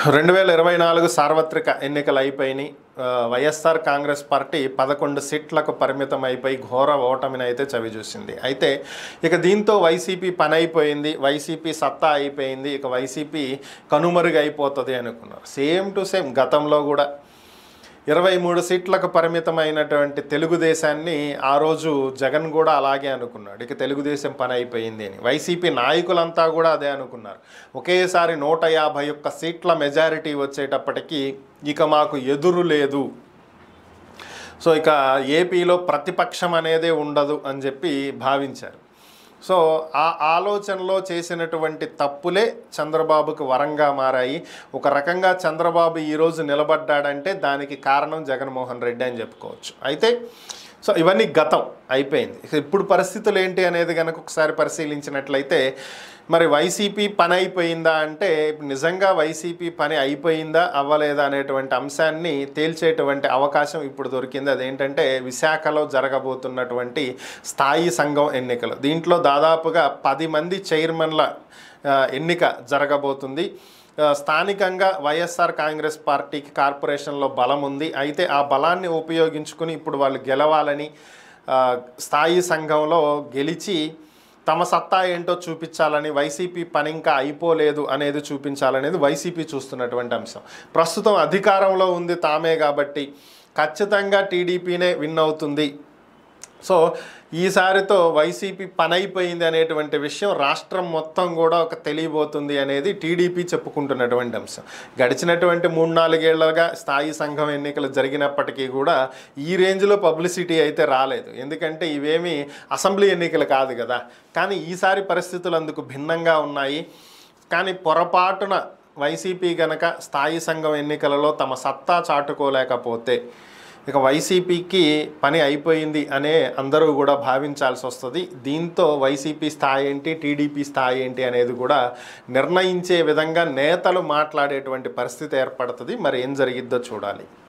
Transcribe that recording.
2024 సార్వత్రిక ఎన్నికలు అయిపోయినాయి. వైఎస్ఆర్ కాంగ్రెస్ పార్టీ 11 సీట్లకు పరిమితం అయిపోయి ఘోర ఓటమిని అయితే చవిచూసింది. అయితే ఇక దీంతో వైసీపీ పని అయిపోయింది, వైసీపీ సత్తా అయిపోయింది, ఇక వైసీపీ కనుమరుగైపోతుంది అనుకున్నారు. సేమ్ టు సేమ్ గతంలో కూడా 23 సీట్లకు పరిమితమైనటువంటి తెలుగుదేశాన్ని ఆ రోజు జగన్ కూడా అలాగే అనుకున్నాడు. ఇక తెలుగుదేశం పని అయిపోయింది అని వైసీపీ నాయకులంతా కూడా అదే అనుకున్నారు. ఒకేసారి 151 సీట్ల మెజారిటీ వచ్చేటప్పటికీ ఇక మాకు ఎదురు లేదు, సో ఇక ఏపీలో ప్రతిపక్షం అనేదే ఉండదు అని చెప్పి భావించారు. సో ఆ ఆలోచనలో చేసినటువంటి తప్పులే చంద్రబాబుకు వరంగా మారాయి. ఒక రకంగా చంద్రబాబు ఈరోజు నిలబడ్డాడంటే దానికి కారణం జగన్మోహన్ రెడ్డి అని చెప్పుకోవచ్చు. అయితే సో ఇవన్నీ గతం అయిపోయింది. ఇప్పుడు పరిస్థితులు ఏంటి అనేది కనుక ఒకసారి పరిశీలించినట్లయితే మరి వైసీపీ పని అయిపోయిందా అంటే నిజంగా వైసీపీ పని అయిపోయిందా అవ్వలేదా అనేటువంటి అంశాన్ని తేల్చేటువంటి అవకాశం ఇప్పుడు దొరికింది. అదేంటంటే విశాఖలో జరగబోతున్నటువంటి స్థాయి సంఘం ఎన్నికలు. దీంట్లో దాదాపుగా 10 మంది చైర్మన్ల ఎన్నిక జరగబోతుంది. స్థానికంగా వైఎస్ఆర్ కాంగ్రెస్ పార్టీకి కార్పొరేషన్లో బలం ఉంది. అయితే ఆ బలాన్ని ఉపయోగించుకుని ఇప్పుడు వాళ్ళు గెలవాలని స్థాయి సంఘంలో గెలిచి తమ సత్తా ఏంటో చూపించాలని, వైసీపీ పని ఇంకా అయిపోలేదు అనేది చూపించాలనేది వైసీపీ చూస్తున్నటువంటి అంశం. ప్రస్తుతం అధికారంలో ఉంది తామే కాబట్టి ఖచ్చితంగా టీడీపీనే విన్ అవుతుంది. సో ఈసారితో వైసీపీ పని అయిపోయింది అనేటువంటి విషయం రాష్ట్రం మొత్తం కూడా ఒక తెలియబోతుంది అనేది టీడీపీ చెప్పుకుంటున్నటువంటి అంశం. గడిచినటువంటి 3-4 ఏళ్లుగా స్థాయి సంఘం ఎన్నికలు జరిగినప్పటికీ కూడా ఈ రేంజ్లో పబ్లిసిటీ అయితే రాలేదు. ఎందుకంటే ఇవేమీ అసెంబ్లీ ఎన్నికలు కాదు కదా. కానీ ఈసారి పరిస్థితులు అందుకు భిన్నంగా ఉన్నాయి. కానీ పొరపాటున వైసీపీ గనక స్థాయి సంఘం ఎన్నికలలో తమ సత్తా చాటుకోలేకపోతే ఇక వైసీపీకి పని అయిపోయింది అనే అందరూ కూడా భావించాల్సి వస్తుంది. దీంతో వైసీపీ స్థాయి ఏంటి, టీడీపీ స్థాయి ఏంటి అనేది కూడా నిర్ణయించే విధంగా నేతలు మాట్లాడేటువంటి పరిస్థితి ఏర్పడుతుంది. మరి ఏం జరిగిద్దో చూడాలి.